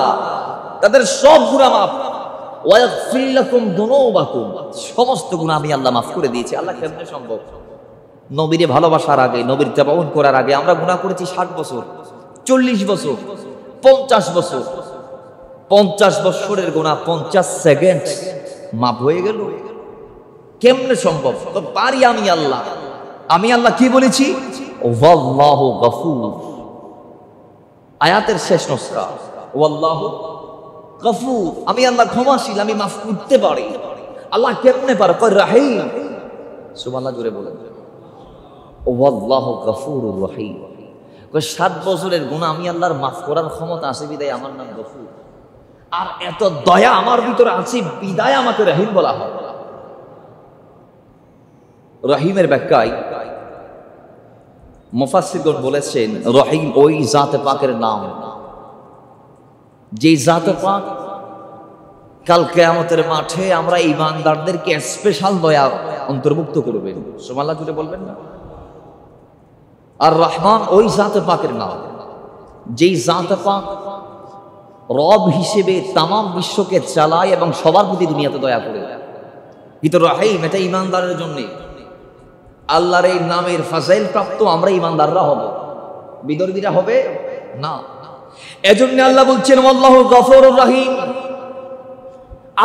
তাদের সব গুনাহ মাফ, ওয়া ইয়াগফির লাকুম যুনুবাকুম, সমস্ত গুনাহ আমি আল্লাহ মাফ করে দিয়েছি। আল্লাহ কেমনে সম্ভব? নবীরে ভালোবাসার আগে, নবীর তাবাউন করার আগে আমরা গুনাহ করেছি 60 বছর, 40 বছর, 50 বছর। 50 বছরের গুনাহ 50 সেকেন্ড মাফ হয়ে গেল। কেমনে সম্ভব? তো পারি আমি আল্লাহ। আমি আল্লাহ কি বলেছি? ওয়াল্লাহু গফুর। আয়াতের শেষ নসরা ওয়াল্লাহু গফুর, আমি আল্লাহ ক্ষমাশীল, আমি মাফ করতে পারি। আল্লাহ কেমনে পারে? কয় রাহিম। সুবহানাল্লাহ জোরে বলেন। ওয়াল্লাহু গফুরুর রহিম। কয় 7 বছরের গুনাহ আমি আল্লাহর মাফ করার ক্ষমতা আছে বিদায় আমার নাম গফুর। আর এত দয়া আমার ভিতরে আছে বিদায় আমাকে রহিম বলা হয়। রহিমের ব্যাখ্যায় মুফাসসিরগণ বলেছেন, রহিম ওই জাতে পাকের নাম যে জাতে পাক কাল কিয়ামতের মাঠে আমরা ঈমানদারদেরকে স্পেশাল দয়া অন্তর্ভুক্ত করবেন। সুবহানাল্লাহ জুড়ে বলবেন না? আর রহমান ওই জাতে পাকের নাম যেই জাতে পাক রব হিসেবে তামাম বিশ্বকে চালায় এবং সবার প্রতি দুনিয়াতে দয়া করে। কিন্তু রহিম এটা ঈমানদারের জন্য। আল্লাহর এই নামের ফাজাইল প্রাপ্ত আমরা ঈমানদাররা হব, বিদর্মীরা হবে না। এজন্য আল্লাহ বলছেন আল্লাহু গফুরুর রহিম।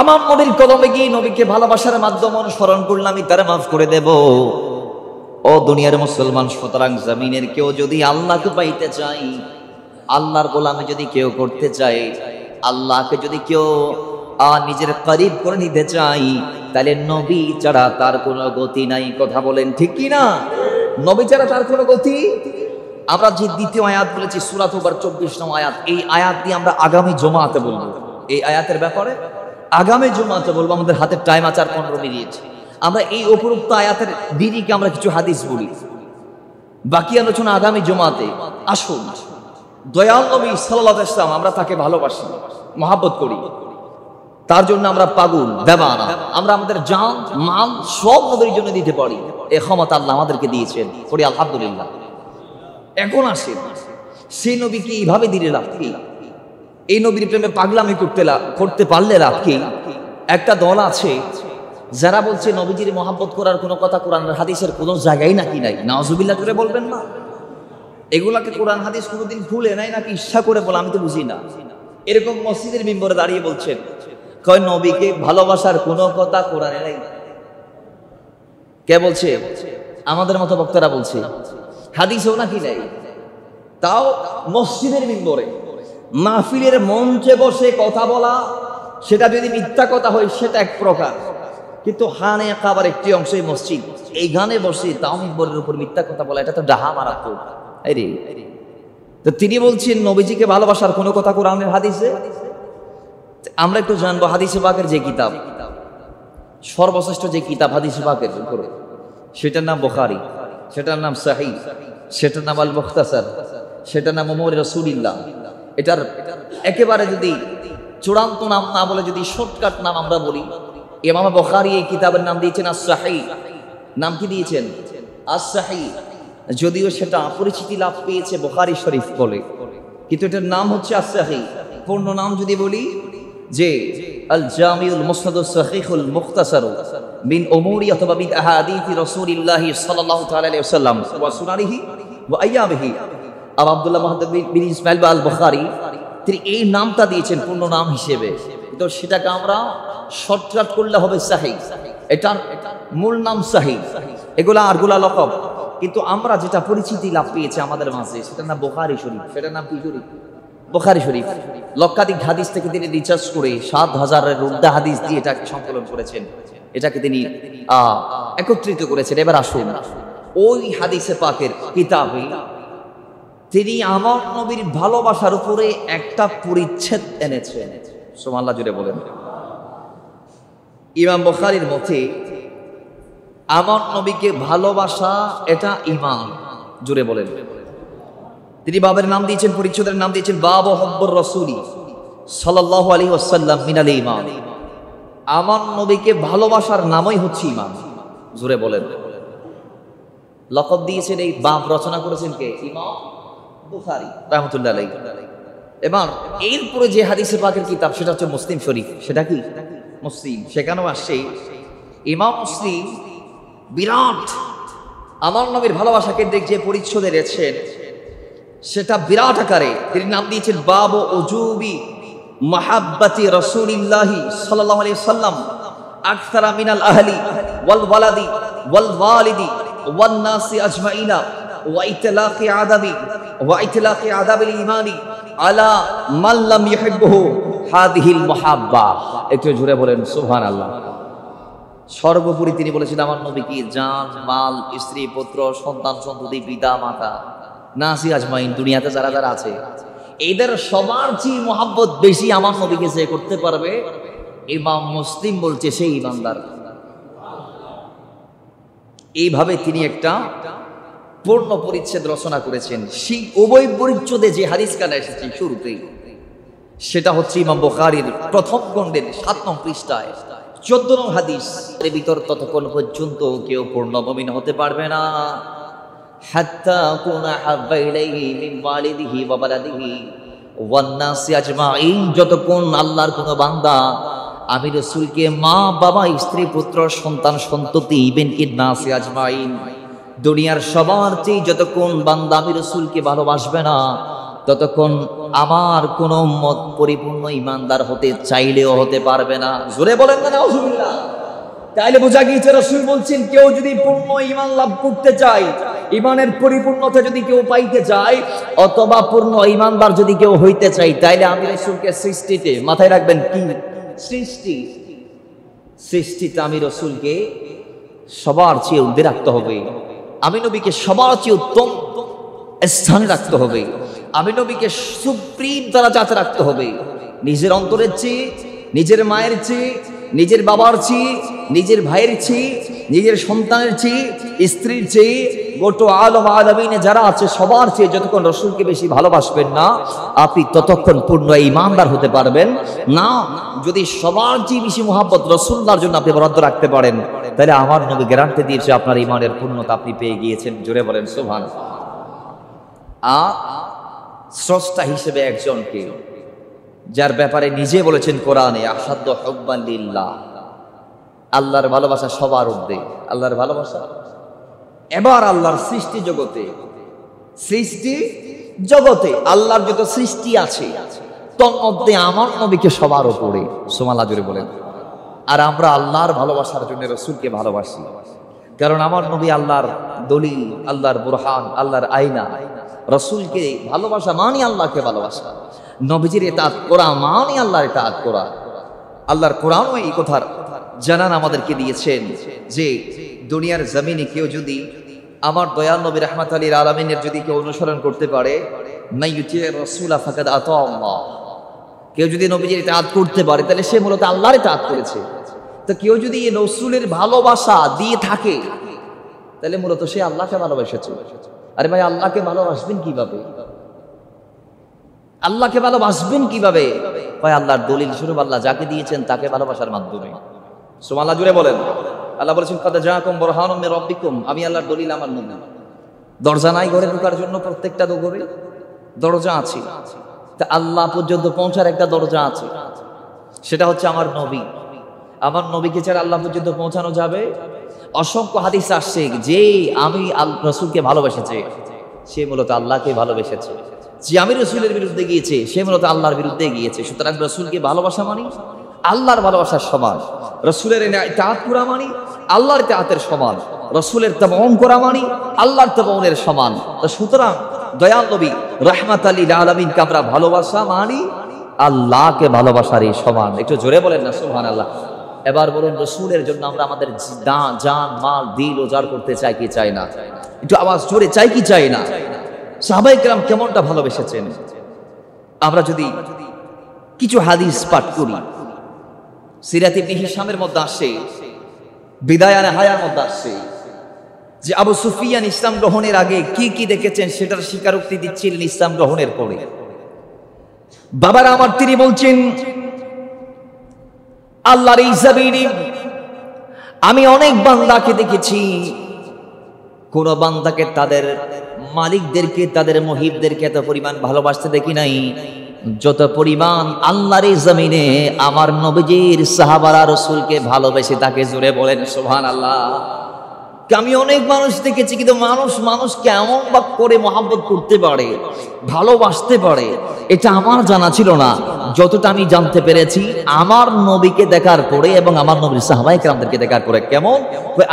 আমার নবীর কদমে গিয়ে নবীকে ভালোবাসার মাধ্যমে অনুসরণ করলে আমি তারা মাফ করে দেব। ও দুনিয়ার মুসলমান, সুতরাং জমিনের কেউ যদি আল্লাহকে পাইতে চাই, আল্লাহর গোলামি যদি কেউ করতে চায়, আল্লাহকে যদি কেউ নিজের করিব করে নিতে চাই, তাহলে নবী ছাড়া তার কোনো গতি নাই। কথা বলেন ঠিক কি না? নবী ছাড়া তার কোনো গতি। আমরা যে দ্বিতীয় আয়াত বলেছি সূরা তাওবার 24 নং আয়াত, এই আয়াত দিয়ে আমরা আগামী জুমাতে বলবো। এই আয়াতের ব্যাপারে আগামী জুমাতে বলবো। আমাদের হাতে টাইম আছে আর 15 মিনিট। আমরা এই উপরোক্ত আয়াতের দিদিকে আমরা কিছু হাদিস বলি, বাকি আলোচনা আগামী জুমাতে। আসুন, দয়াল নবী সাল্লাল্লাহু আলাইহি ওয়াসাল্লাম, আমরা তাকে ভালোবাসি, মহব্বত করি, তার জন্য আমরা পাগল দেওয়ানা। আমরা আমাদের জান মাল সব নবীর জন্য দিতে পারি। এই ক্ষমতা আল্লাহ আমাদেরকে দিয়েছেন, পড়ি আলহামদুলিল্লাহ। এখন আসেন, সেই নবীকে এইভাবে দিলে লাভ কি? এই নবীর প্রেমে পাগলামি করতে পারলে লাভ কি? একটা দল আছে যারা বলছে নবীজির মহব্বত করার কোনো কথা কোরআন হাদিসের কোনো জায়গায় নাকি নাই। নাউজুবিল্লাহ করে বলবেন না? এগুলাকে কোরআন হাদিস কোনোদিন খুলে নাই নাকি ইচ্ছা করে বলে? আমি তো বুঝি না। এরকম মসজিদের মিম্বরে দাঁড়িয়ে বলছেন, কয় নবীকে ভালোবাসার কোনো কথা কোরআনে নাই। কে বলছে? আমাদের মতো বক্তারা বলছে। হাদিসেও নাকি নাই, তাও মসজিদের মিম্বরে মাহফিলের মঞ্চে বসে কথা বলা, সেটা যদি মিথ্যা কথা হয় সেটা এক প্রকার, কিন্তু হানে কাবার একটি অংশই মসজিদ, এই গানে বসে তাও মিম্বরের উপর মিথ্যা কথা বলা, এটা তো ডাহা মারাত্মক। তো তিনি বলছেন নবীজিকে ভালোবাসার কোনো কথা কোরআনের হাদিসে। আমরা একটু জানবো হাদিসে পাকের যে কিতাব, সর্বশ্রেষ্ঠ যে কিতাব হাদিসে পাকের উপরে, সেটার নাম বুখারী, সেটার নাম সহিহ, সেটার নাম আল মুখতাসার, সেটার নাম উমর রাসূলুল্লাহ। এটার একেবারে যদি চূড়ান্ত নাম না বলে যদি শর্টকাট নাম আমরা বলি, ইমাম বুখারী এই কিতাবের নাম দিয়েছেন আস-সহিহ। নাম কি দিয়েছেন? আস-সহিহ। যদিও সেটা পরিচিতি লাভ পেয়েছে বুখারী শরীফ বলে, কিন্তু এটার নাম হচ্ছে আস-সহিহ। পূর্ণ নাম যদি বলি যে আল জামিউল মুসনাদুস সহিহুল মুখতাসার মিন উমুরি অথবা মিন আহাদিথি রাসূলিল্লাহ সাল্লাল্লাহু তাআলা আলাইহি ওয়াসাল্লাম ওয়া সুনানিহি ওয়া আইয়ামিহি। আব্দুল্লাহ মুহাম্মদ বিন ইসমাইল আল বুখারী তিনি এই নামটা দিয়েছেন পূর্ণ নাম হিসেবে, তো সেটাকে আমরা শর্টকাট করলে হবে সহিহ। এটার মূল নাম সহিহ, এগুলা আরগুলা লকব, কিন্তু আমরা যেটা পরিচিতি লাভ পেয়েছে আমাদের মাঝে সেটার নাম বুখারী শরীফ। সেটার নাম কি শরীফ? বুখারী শরীফ। লক্ষাধিক হাদিস থেকে তিনি রিসার্চ করে 7000-এর ঊর্ধ্বে হাদিস দিয়ে এটাকে সংকলন করেছেন, এটাকে তিনি একত্রিত করেছেন। এবার আসুন, ওই হাদিসে পাকের কিতাবে তিনি আমার নবীর ভালোবাসার উপরে একটা পরিচ্ছেদ এনেছেন। সুবহানাল্লাহ জুড়ে বলেন। ইমাম বুখারীর মতে আমার নবীকে ভালোবাসা এটা ঈমান। জুড়ে বলেন। তিনি বাবের নাম দিয়েছেন, পরিচ্ছেদের নাম দিয়েছেন বাবু হুব্বুর রাসূলি সাল্লাল্লাহু আলাইহি ওয়াসাল্লাম মিনাল ঈমান। আমার নবীকে ভালোবাসার নামই হচ্ছে ঈমান। জুড়ে বলেন। লকব দিয়েছেন, এই বাব রচনা করেছেন কে? ইমাম বুখারী রাহমাতুল্লাহ আলাইহি। এবার এরপরে যে হাদিসে পাকের কিতাব সেটা হচ্ছে মুসলিম শরীফ। সেটা কি? মুসলিম। সেখানেও আসছে ইমাম মুসলিম বিরাট আমার নবীর ভালোবাসা কেন্দ্রিক যে পরিচ্ছদে রয়েছেন সেটা বিরাট আকারে তিনি নাম দিয়েছেন বাবু উজুবি মাহাব্বাতি রাসূলিল্লাহি সাল্লাল্লাহু আলাইহি ওয়াসাল্লাম আকসারা মিনাল আহলি ওয়াল ওয়ালাদি ওয়াল ওয়ালিদি ওয়ান নাসি আজমাইনা ওয়া ইতলাকি আদাবিল ঈমানি আলা মান লাম ইউহিব্বুহু হাদিহিল মুহাব্বা, একটু জোরে বলেন সুবহানাল্লাহ। সর্বোপরি তিনি বলেছেন আমার নবী কি জান, মাল, স্ত্রী, পুত্র, সন্তান, সন্ততি, পিতা, মাতা, নাসি আজমাইন, দুনিয়াতে যারা যারা আছে এদের সবার চেয়ে মহাব্বত বেশি আমার নবীকে যে করতে পারবে, ইমাম মুসলিম বলছে সেই ইমানদার। এইভাবে তিনি একটা পূর্ণ পরিচ্ছেদ রচনা করেছেন। সেই উভয় পরিচ্ছদে যে হাদিস কানা এসেছে শুরুতেই, সেটা হচ্ছে ইমাম বুখারীর প্রথম খণ্ডের 7 নং পৃষ্ঠায় 14 নং হাদিস। এর ভিতর ততক্ষণ পর্যন্ত কেউ পূর্ণ মুমিন হতে পারবে না হাত্তা কুনা হাব্বা ইলাইহি মিন ওয়ালিদিহি ওয়া বালাদিহি ওয়ান নাসি আজমাইন, যতক্ষণ আল্লাহর কোন বান্দা আমি রাসূলকে মা, বাবা, স্ত্রী, পুত্র, সন্তান, সন্ততি, ইবেন কি নাসি আজমাইন, দুনিয়ার সবার চেয়ে যতক্ষণ বান্দা আমি রাসূলকে ভালোবাসবে না, ততক্ষণ আমার কোন উম্মত পরিপূর্ণ ইমানদার হতে চাইলেও হতে পারবে না। জোরে বলেন না নাউজুবিল্লাহ। তাইলে বোঝা গিয়েছে রাসূল বলছেন কেউ যদি পূর্ণ ঈমান লাভ করতে চায়, ঈমানের পরিপূর্ণতা যদি কেউ পাইতে চায়, অথবা পূর্ণ ঈমানদার যদি কেউ হইতে চায়, তাইলে আমি রাসূলকে সৃষ্টিতে, মাথায় রাখবেন কি সৃষ্টিতে আমি রাসূলকে সবার চেয়ে ঊর্ধ্বে রাখতে হবে। আমি নবীকে সবার চেয়ে উত্তম স্থানে রাখতে হবে। আমি নবীকে সুপ্রিম দরজাতে রাখতে হবে। নিজের অন্তরের চেয়ে, নিজের মায়ের চেয়ে, নিজের বাবার চেয়ে, নিজের ভাইয়ের চেয়ে, নিজের সন্তানের চেয়ে, স্ত্রীর চেয়ে, গোটা আলম আলামিনে যারা আছে সবার চেয়ে যতক্ষণ রাসূলকে বেশি ভালোবাসবেন না, আপনি ততক্ষণ পূর্ণ ঈমানদার হতে পারবেন না। যদি সবার চেয়ে বেশি মুহাব্বত রাসূলুল্লাহর জন্য আপনি বরাদ্দ রাখতে পারেন, তাহলে আমার নবী গ্যারান্টি দিয়েছে আপনার ঈমানের পূর্ণতা আপনি পেয়ে গিয়েছেন। জোরে বলেন সুবহানাল্লাহ। আর স্রষ্টা হিসেবে একজনকে, যার ব্যাপারে নিজে বলেছেন কোরআনে আসাদ্দু হুব্বান লিল্লাহ, আল্লাহর ভালোবাসা সবার ঊর্ধ্বে। আল্লাহর ভালোবাসা এবার আল্লাহর সৃষ্টি জগতে আল্লাহর যত সৃষ্টি আছে তন্মধ্যে আমার নবীকে সবার উপরে, সুবহানাল্লাহ জোরে বলেন। আর আমরা আল্লাহর ভালোবাসার জন্য রাসূলকে ভালোবাসি, কারণ আমার নবী আল্লাহর দলিল, আল্লাহর বুরহান, আল্লাহর আয়না। রাসূলকে ভালোবাসা মানে আল্লাহকে ভালোবাসা, নবীজির ইতাআত করা মানে আল্লাহর ইতাআত করা। আল্লাহর কোরআনও এই কথার জানান আমাদেরকে দিয়েছেন যে দুনিয়ার জমিনে কেউ যদি আমার দয়াল নবী রাহমাতুল লিল আলামিনের যদি কেউ অনুসরণ করতে পারে, মাইয়ুতির রাসূলা ফাকাদ আতা আল্লাহ, কেউ যদি নবীজির ইতাআত করতে পারে তাহলে সে মূলত আল্লাহর ইতাআত করেছে। তো কেউ যদি এই রাসূলের ভালোবাসা দিয়ে থাকে তাহলে মূলত সে আল্লাহকে ভালোবেসেছে। আরে ভাই, আল্লাহকে ভালোবাসবেন কিভাবে? আল্লাহকে ভালোবাসবেন কিভাবে? ভাই আল্লাহর দলিল স্বরূপ আল্লাহ যাকে দিয়েছেন তাকে ভালোবাসার মাধ্যমে। সুবহানাল্লাহ জুড়ে বলেন। আল্লাহ বলেছেন কাদ জাআকুম বুরহানুম মির রাব্বিকুম, আমি আল্লাহর দলিল আমার নবী। দরজা নাই ঘরে ঢোকার জন্য, প্রত্যেকটা ঘরে দরজা আছে। তা আল্লাহ পর্যন্ত পৌঁছার একটা দরজা আছে, সেটা হচ্ছে আমার নবী। আমার নবীকে ছাড়া আল্লাহ পর্যন্ত পৌঁছানো যাবে? অসংখ্য হাদিস আসছে যে আমি রাসূলকে ভালোবেসেছে সে মূলত আল্লাহকে ভালোবেসেছে। যে আমি রাসূলের বিরুদ্ধে গিয়েছে সে মূলত আল্লাহর বিরুদ্ধে গিয়েছে। সুতরাং রাসূলকে ভালোবাসা মানে আল্লাহর ভালোবাসার সমান, রাসূলের ইতাআত করা মানে আল্লাহর ইতাআতের সমান, রাসূলের তাবউন করা মানে আল্লাহর তাবউনের সমান। তো সুতরাং দয়াল নবী রাহমাতুল লিল আলামিনকে আমরা ভালোবাসা মানে আল্লাহকে ভালোবাসারই সমান। একটু জোরে বলেন না সুবহানাল্লাহ। এবার বলুন, রাসূলের জন্য আমরা আমাদের জান, মাল, দিল উজাড় করতে চাই কি চাই না? একটু আওয়াজ জোরে চাই কি চাই না? সাহাবায়ে কেরাম কেমনটা ভালোবেসেছেন আমরা যদি কিছু হাদিস পাঠ করি। সিরাত ইবনে হিশামের মধ্যে আসে, বিদায়ানে হায়ার মধ্যে আসে যে আবু সুফিয়ান ইসলাম গ্রহণের আগে কি কি দেখেছেন সেটার স্বীকারোক্তি দিচ্ছিলেন ইসলাম গ্রহণের পরে। বাবারা আমার, তিনি বলছেন আল্লাহর এই জমিনে আমি অনেক বান্দাকে দেখেছি, কোন বান্দাকে তাদের মালিকদেরকে, তাদের মুহিবদেরকে এত পরিমাণ ভালোবাসতে দেখি নাই যত পরিমাণ আল্লাহর এই জমিনে আমার নবীজির সাহাবারা রাসূলকে ভালোবেসে তাকে। জোরে বলেন সুবহানাল্লাহ। আমি অনেক মানুষ দেখেছি, কিন্তু মানুষ কেমন বা করে মহব্বত করতে পারে, ভালোবাসতে পারে, এটা আমার জানা ছিল না। যতটা আমি জানতে পেরেছি আমার নবীকে দেখার পরে এবং আমার নবীর সাহাবায়ে কেরামদেরকে দেখার পরে। কেমন?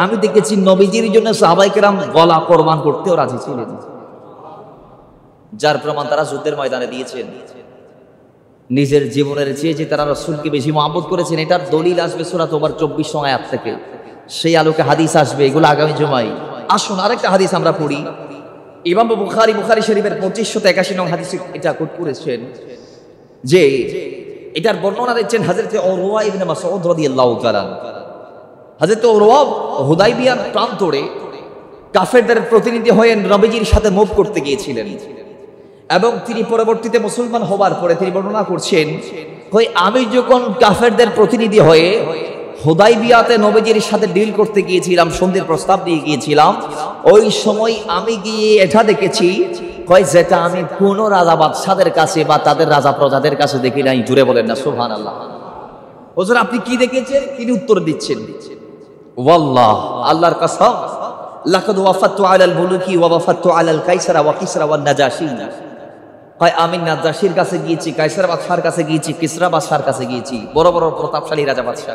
আমি দেখেছি নবীজির জন্য সাহাবায়ে কেরাম গলা কোরবান করতেও রাজি ছিলেন, যার প্রমাণ তারা যুদ্ধের ময়দানে দিয়েছেন। নিজের জীবনের চেয়ে যে তারা রাসূলকে বেশি মহব্বত করেছেন, এটার দলিল আসবে সূরা তওবার 24 আয়াত থেকে। সেই আলোকে হাদিস আসবে, এগুলো আগামী জুমায়। আসুন আরেকটা হাদিস আমরা পড়ি। ইমাম বুখারী শরীফের 2581 নং হাদিসে এটা কোট করেছেন যে এটার বর্ণনা দিচ্ছেন হযরত উরওয়া ইবনে মাসউদ রাদিয়াল্লাহু তাআলা। হযরত উরওয়া হুদাইবিয়ার প্রান্তরে কাফেরদের প্রতিনিধি হয়ে নবীজির সাথে মুভ করতে গিয়েছিলেন এবং তিনি পরবর্তীতে মুসলমান হবার পরে তিনি বর্ণনা করছেন, কই আমি যখন কাফেরদের প্রতিনিধি হয়ে হুদাইবিয়াতে নবীজির সাথে ডিল করতে গিয়েছিলাম, সন্ধির প্রস্তাব দিয়ে গিয়েছিলাম, ওই সময় আমি গিয়ে এটা দেখেছি কই যেটা আমি কোন রাজা বাদশাদের কাছে বা তাদের রাজা প্রজাদের কাছে দেখি নাই। জুড়ে বলেন না সুবহানাল্লাহ। হুজুর আপনি কি দেখেছেন? তিনি উত্তর দিচ্ছেন, ওয়াল্লাহ, আল্লাহর কসম, লাকাদ ওয়াফাতু আলাল মুলুকি ওয়া ওয়াফাতু আলাল কাইসারা ওয়া কিসরা ওয়ান নাজাশি। কয় আমি নাজাশির কাছে গিয়েছি, কাইসার বাদশার কাছে গিয়েছি, কিসরা বাদশার কাছে গিয়েছি, বড় বড় প্রতাপশালী রাজা বাদশা।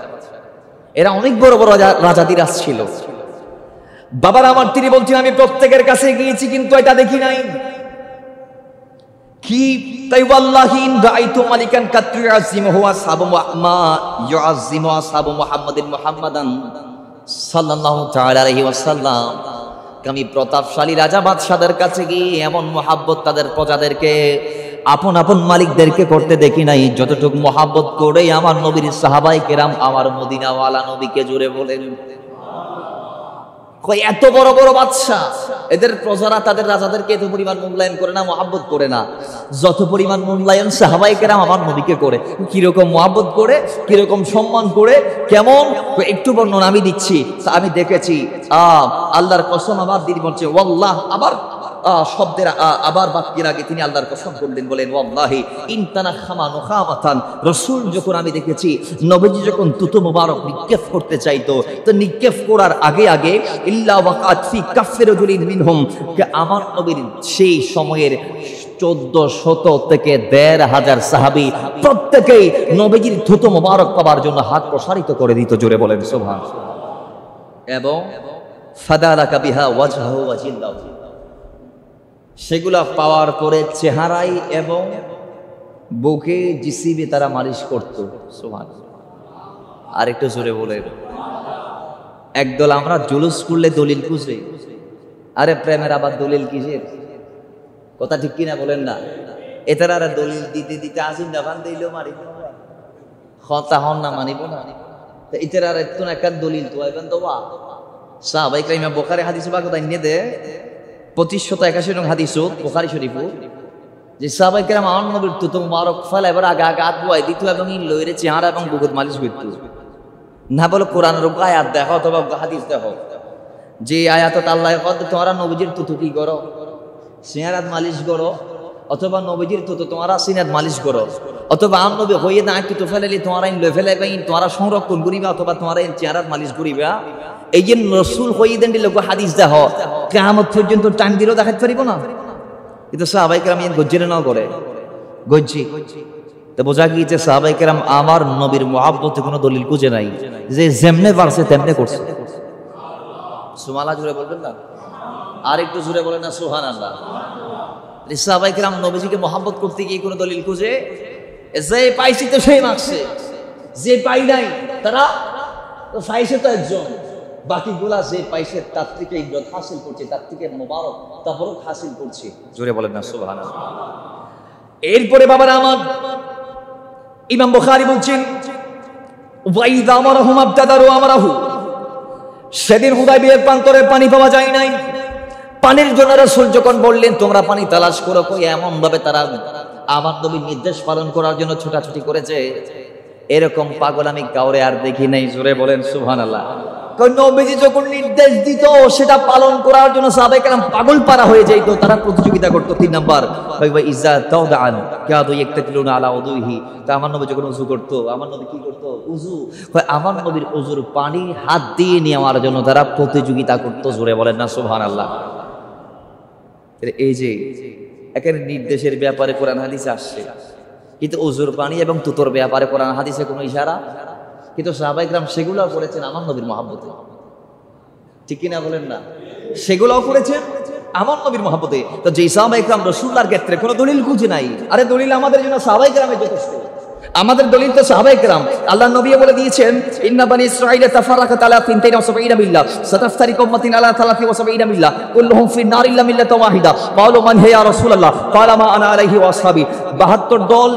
এরা অনেক বড় বড় রাজাদিরাজ ছিল। বাবার আমার তিনি বলছেন আমি প্রত্যেকের কাছে গিয়েছি কিন্তু এটা দেখি নাই। কি তাই ওয়াল্লাহি ইন রাআইতু মালিকান কাতুয়াজিমু আসহাবু মা ইউআজিমু আসহাবু মুহাম্মাদিন মুহাম্মাদান সাল্লাল্লাহু তাআলা আলাইহি ওয়াসাল্লাম। আমি প্রতাপশালী রাজা বাদশাদের কাছে গিয়ে এমন মহাব্বত তাদের প্রজাদেরকে আপন আপন মালিকদেরকে করতে দেখি নাই যতটুকু মহাব্বত করে আমার নবীর সাহাবায়ে কেরাম আমার মদিনাওয়ালা নবীকে। জুড়ে বলেন কই এত বড় বড় বাদশা, এদের প্রজারা তাদের রাজাদেরকে এত পরিমাণ মূল্যায়ন করে না, মহাব্বত করে না, যত পরিমাণ মূল্যায়ন সাহাবায়ে কেরাম আমার নবীকে করে। কিরকম মহাব্বত করে, কিরকম সম্মান করে, কেমন, একটু বর্ণনা আমি দিচ্ছি। আমি দেখেছি আল্লাহর কসম, আবার দিদি বলছে ওয়াল্লাহ, আবার শব্দের আবার বাক্যের আগে তিনি আল্লাহর কসম করলেন, বলেন ওয়াল্লাহি ইনতানা খামা নুখামাতান। রাসূল যখন আমি দেখেছি নবীজি যখন তুতু মুবারক নিক্ষেপ করতে চাইতো, তো নিক্ষেপ করার আগে আগে ইল্লা ওয়াকাত ফি কাফফি রাজুলিন মিনহুম, আমার নবীর সেই সময়ের 1400 থেকে 1500 সাহাবী প্রত্যেকেই নবীজির থুতু মুবারক পাবার জন্য হাত প্রসারিত করে দিত। জোরে বলেন সুবহানাল্লাহ। এবং ফাদালাকা বিহা ওয়াজহু ওয়া জিল্লাহু, সেগুলা পাওয়ার পরে চেহারায় এবং বুকে জিসিবে তারা মালিশ করত। সুবহানাল্লাহ। আর একটু জোরে বলেন। একদল আমরা জুলুস করলে দলিল খুঁজে, আরে প্রেমের আবার দলিল কিসের? কথা ঠিক কিনা বলেন না? এটার আর দলিল দিতে দিতে আসিন না বান দিলেও মারিব কথা হন না, মানিব না। এটার আর একটু একটা দলিল তো আইবেন তো বা সাহাবায়ে কেরাম বুখারী হাদিস বা কথা নিয়ে দে 2581 নং হাদিস বুখারী শরীফ, যে সাহাবায়ে কেরাম আমার নবীর তুতু মুবারক ফেলা এবার আগে আগে হাত বয় দিত এবং এই লইরে চেহারা এবং বুকুত মালিশ করত। না বলো কোরআনের আয়াত দেখো অথবা হাদিস দেখো, যে আয়াতত আল্লাহ কত তোমরা নবীজির তুতু কি করো, চেহারাত মালিশ করো, অথবা নবীজির তুতু তোমরা সিনাত মালিশ করো, অথবা আম নবী হইয়ে না তুতু ফেলালি তোমরা লই ফেলাইবা, তোমরা সংরক্ষণ করিবা, অথবা তোমরা চেহারাত মালিশ করিবা। এই যে রাসূল হইয়ে দেন লোক হাদিস দেখো, কিয়ামত পর্যন্ত টাইম দিলেও দেখাতে পারিব না। কিন্তু সাহাবায়ে কেরাম গজ্জিরে না করে, গজ্জি তো বোঝা গিয়েছে সাহাবায়ে কেরাম আমার নবীর মুহাব্বতে কোনো দলিল খুঁজে নাই, যে যেমনে পারছে তেমনে করছে। সুবহানাল্লাহ জুড়ে বলবেন না? আর একটু জুড়ে বলেন না সুবহানাল্লাহ। সাহাবায়ে কেরাম নবীজিকে মুহাব্বত করতে গিয়ে কোনো দলিল খুঁজে, যে পাইছি তো সেই মাগছে, যে পাই নাই তারা তো পাইছে তো একজন, বাকিগুলা যে পাইছে তার থেকে ইজ্জত হাসিল করছে, তার থেকে মোবারক তাবরক হাসিল করছে। জোরে বলেন না সুবহানাল্লাহ। এরপরে বাবারা আমার ইমাম বুখারী বলছেন ওয়াইদা আমারহুম আবতাদারু আমারহু, সেদিন হুদায়বিয়ার প্রান্তরে পানি পাওয়া যায় নাই। পানির জন্য রাসূল যখন বললেন তোমরা পানি তালাশ করো, কই এমন ভাবে তারা আমার নবীর নির্দেশ পালন করার জন্য ছোটাছুটি করেছে, এরকম পাগল আমি কাউরে আর দেখি নাই। জোরে বলেন সুবহানাল্লাহ। নবীজি যখন নির্দেশ দিত সেটা পালন করার জন্য সাহাবায়ে কেরাম পাগল পারা হয়ে যাইত, তারা প্রতিযোগিতা করতো। 3 নাম্বার ইজা তাওদাআন কাদু ইয়াকতাতিলুনা আলা উযুহি, তা আমার নবী যখন ওযু করতো, আমার নবী কি করতো? ওযু। আমার নবীর ওযুর পানি হাত দিয়ে নেওয়ার জন্য তারা প্রতিযোগিতা করতো। জোরে বলেন না সুবহানাল্লাহ। এই যে এখানে নির্দেশের ব্যাপারে কোরআন হাদিসে আসছে, কিন্তু ওযুর পানি এবং তুতোর ব্যাপারে কোরআন হাদিসে কোনো ইশারা, কিন্তু সাহাবায়ে কেরাম সেগুলোও করেছেন আমার নবীর মহব্বতে। ঠিক কিনা বলেন না? সেগুলোও করেছেন আমার নবীর মহব্বতে। তো যেই সাহাবায়ে কেরাম রাসূলুল্লাহর ক্ষেত্রে কোনো দলিল খুঁজে নাই, আরে দলিল আমাদের জন্য সাহাবায়ে কেরামে যথেষ্ট। আমাদের দলিল তো সাহাবায়ে কেরাম। আল্লাহর নবী বলে দিয়েছেন, ইন্না বানি ইসরাঈলা তাফারাকাত আলা 72 মিল্লাহ সাতাফতারিকু উম্মতিন আলা 73 মিল্লাহ কুল্লুহুম ফিন নার ইল্লা মিল্লাতান ওয়াহিদা ক্বালু মান হে ইয়া রাসূলুল্লাহ ক্বালা মা আনা আলাইহি ওয়া আসহাবি। 72 দল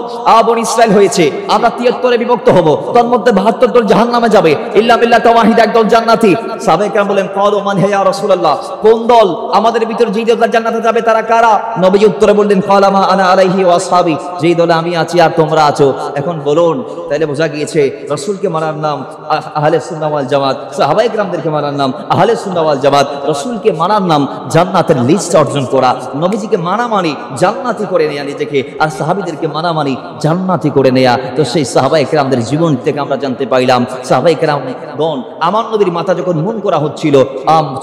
বনি ইসরাঈল হয়েছে, আমরা 73 এ বিভক্ত হব, তার মধ্যে 72 দল জাহান্নামে যাবে, ইল্লা মিল্লাতান ওয়াহিদা একদল জান্নাতি। সাহাবায়ে কেরাম বলেন, ক্বালু মান হে ইয়া রাসূলুল্লাহ, কোন দল আমাদের ভিতর যেই দল জান্নাতে যাবে তারা কারা? নবী উত্তরে বললেন, ক্বালা মা আনা আলাইহি ওয়া আসহাবি, যেই দলে আমি আছি আর তোমরা আছো। এখন বলুন, তাহলে বোঝা গিয়েছে রাসূলকে মানার নাম আহলে সুন্নাহ ওয়াল জামাত, সাহাবায়ে কেরামদেরকে মানার নাম আহলে সুন্নাহ ওয়াল জামাত। রাসূলকে মানার নাম জান্নাতের লিস্ট অর্জন করা। নবীজিকে মানা মানি জান্নাতি করে নেয়া নিজেকে, আর সাহাবীদেরকে মানা মানি জান্নাতি করে নেয়া। তো সেই সাহাবায়ে কেরামদের জীবন থেকে আমরা জানতে পাইলাম, সাহাবায়ে কেরামগণ আমার নবীর মাথা যখন মুন করা হচ্ছিল,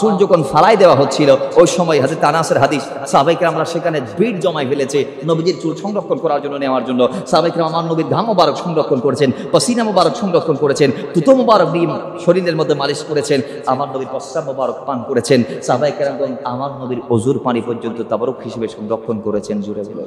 চুল যখন ফালাই দেওয়া হচ্ছিল, ওই সময় হযরত আনাসের হাদিস, সাহাবায়ে কেরামরা সেখানে ভিড় জমায় ফেলেছে নবীজির চুল সংরক্ষণ করার জন্য, নেওয়ার জন্য। সাহাবায়ে কেরাম আমার নবীর ঘাম মোবারক সংরক্ষণ করেছেন, পসিনা মোবারক সংরক্ষণ করেছেন, তুতো মোবারক শরীরের মধ্যে মালিশ করেছেন, আমার নবীর প্রস্রাব মোবারক পান করেছেন। সাহাবায়ে কেরামগণ আমার নবীর ওযুর পানি পর্যন্ত তাবারুক হিসেবে সংরক্ষণ করেছেন। জুড়ে বলে